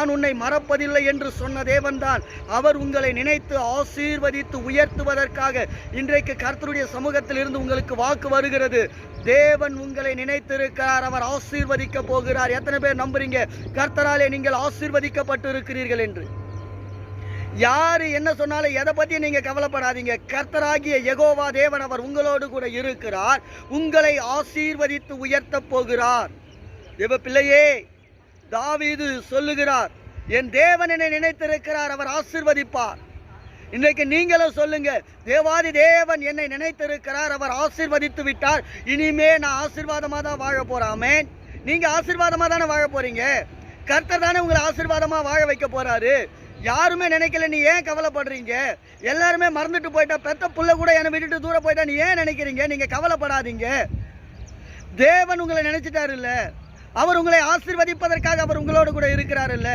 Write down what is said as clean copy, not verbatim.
நான் உன்னை மறப்பதில்லை என்று சொன்ன தேவன்தான் அவர் உங்களை நினைத்து ஆசீர்வதித்து உயர்த்துவதற்காக இன்றைக்கு கர்த்தருடைய சமூகத்தில் இருந்து உங்களுக்கு வாக்கு வருகிறது. தேவன் உங்களை நினைத்திருக்கிறார், அவர் ஆசீர்வதிக்க போகிறார். எத்தனை பேர் நம்புறீங்க கர்த்தராலே நீங்கள் ஆசீர்வதிக்கப்பட்டு இருக்கிறீர்கள் என்று? யாரு என்ன சொன்னாலும் எதை பத்தி நீங்க கவலைப்படாதீங்க. கர்த்தராகிய யெகோவா தேவன் அவர் உங்களோடு கூட இருக்கிறார், உங்களை ஆசீர்வதித்து உயர்த்த போகிறார். தேவ பிள்ளையே, தாவீது சொல்லுகிறார், என் தேவன் என்னை நினைத்திருக்கிறார், அவர் ஆசீர்வதிப்பார். இன்றைக்கு நீங்களும் சொல்லுங்க, தேவாதி தேவன் என்னை நினைத்திருக்கிறார், அவர் ஆசீர்வதித்து விட்டார், இனிமே நான் ஆசீர்வாதமா தான் வாழ போறாமே. நீங்க ஆசீர்வாதமா தானே வாழ போறீங்க. கர்த்தர் தானே உங்களை ஆசீர்வாதமா வாழ வைக்க போறாரு. யாருமே நினைக்கல, நீ ஏன் கவலைப்படுறீங்க? எல்லாருமே மறந்துட்டு போயிட்டா, பெத்த புள்ள கூட என்னை விட்டுட்டு தூர போயிட்டா, நீ ஏன் நினைக்கிறீங்க? நீங்க கவலைப்படாதீங்க. தேவன் உங்களை நினைச்சிட்டாரு இல்ல, அவர் உங்களை ஆசீர்வதிப்பதற்காக அவர் உங்களோடு கூட இருக்கிறார் இல்ல.